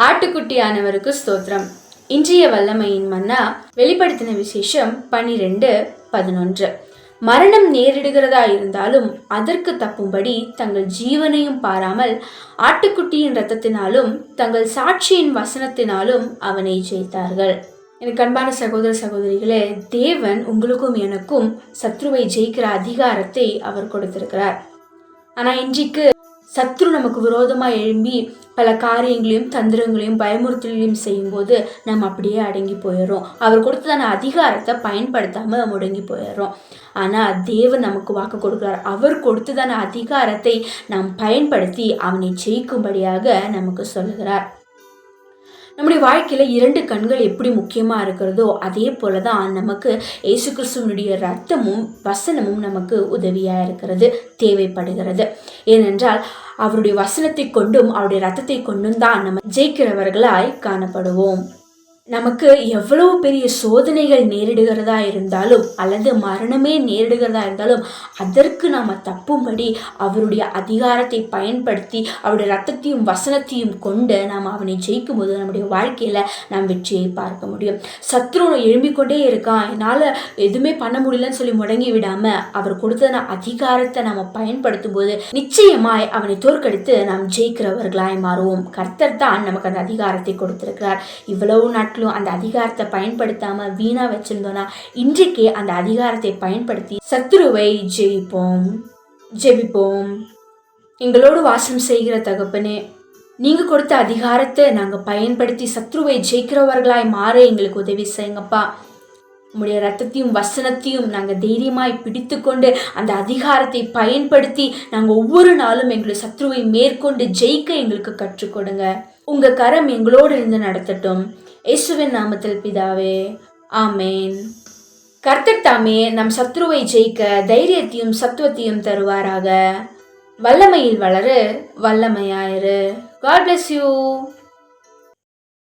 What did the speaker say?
ஆட்டுக்குட்டியானவருக்கு ஸ்தோத்திரம். இன்றைய வல்லமையின் மன்னா வெளிப்படுத்தின விசேஷம் 12:11. மரணம் நேரிடுகிறதா இருந்தாலும் அதற்கு தப்பும்படி தங்கள் ஜீவனையும் பாராமல் ஆட்டுக்குட்டியின் இரத்தத்தினாலும் தங்கள் சாட்சியின் வசனத்தினாலும் அவனை ஜெயித்தார்கள். எனக்கு அன்பான சகோதர சகோதரிகளே, தேவன் உங்களுக்கும் எனக்கும் சத்ருவை ஜெயிக்கிற அதிகாரத்தை அவர் கொடுத்திருக்கிறார். ஆனா இன்றைக்கு சத்ரு நமக்கு விரோதமாக எழும்பி பல காரியங்களையும் தந்திரங்களையும் பயமுறுத்தலையும் செய்யும்போது நம்ம அப்படியே அடங்கி போயிடுறோம். அவர் கொடுத்ததான அதிகாரத்தை பயன்படுத்தாமல் முடங்கி போயிடுறோம். ஆனால் தேவன் நமக்கு வாக்கு கொடுக்கிறார். அவர் கொடுத்ததான அதிகாரத்தை நாம் பயன்படுத்தி அவனை ஜெயிக்கும்படியாக நமக்கு சொல்லுகிறார். நம்முடைய வாழ்க்கையில் 2 கண்கள் எப்படி முக்கியமாக இருக்கிறதோ அதே போல தான் நமக்கு இயேசு கிறிஸ்துவனுடைய ரத்தமும் வசனமும் நமக்கு உதவியாக இருக்கிறது, தேவைப்படுகிறது. ஏனென்றால் அவருடைய வசனத்தை கொண்டும் அவருடைய ரத்தத்தை கொண்டும் தான் நம்ம ஜெயிக்கிறவர்களாய் காணப்படுவோம். நமக்கு எவ்வளவு பெரிய சோதனைகள் நேரிடுகிறதா இருந்தாலும் அல்லது மரணமே நேரிடுகிறதா இருந்தாலும் அதற்கு நாம் தப்பும்படி அவருடைய அதிகாரத்தை பயன்படுத்தி அவருடைய ரத்தத்தையும் வசனத்தையும் கொண்டு நாம் அவனை ஜெயிக்கும் போது நம்முடைய வாழ்க்கையில் நாம் வெற்றியை பார்க்க முடியும். சத்ரு எழும்பிக்கொண்டே இருக்கான், என்னால் எதுவுமே பண்ண முடியலன்னு சொல்லி முடங்கி விடாமல் அவர் கொடுத்த அதிகாரத்தை நாம் பயன்படுத்தும் போது நிச்சயமாய் அவனை தோற்கடித்து நாம் ஜெயிக்கிறவர்களாய் மாறுவோம். கர்த்தர் தான் நமக்கு அந்த அதிகாரத்தை கொடுத்திருக்கிறார். இவ்வளவு நாட்கள் அந்த அதிகாரத்தை பயன்படுத்தாம வீணா வச்சிருந்தோம்னா இன்றைக்கே அந்த அதிகாரத்தை பயன்படுத்தி சத்துருவை ஜெபிப்போம். எங்களோடு வாசம் செய்கிற தகப்பனே, நீங்க கொடுத்த அதிகாரத்தை நாங்க பயன்படுத்தி சத்ருவை ஜெயிக்கிறவர்களாய் மாற எங்களுக்கு உதவி செய்யுங்கப்பா. உங்களுடைய ரத்தத்தையும் வசனத்தையும் நாங்கள் தைரியமாய் பிடித்து கொண்டு அந்த அதிகாரத்தை பயன்படுத்தி நாங்கள் ஒவ்வொரு நாளும் எங்களுடைய சத்ருவை மேற்கொண்டு ஜெயிக்க எங்களுக்கு கற்றுக் கொடுங்க. உங்க கரம் எங்களோடு இருந்து நடத்தட்டும். இயேசுவின் நாமத்தில் பிதாவே, ஆமேன். கர்த்தர் தாமே நம் சத்ருவை ஜெயிக்க தைரியத்தையும் சத்துவத்தையும் தருவாராக. வல்லமையில் வளரு, வல்லமையாயிரு. God bless you.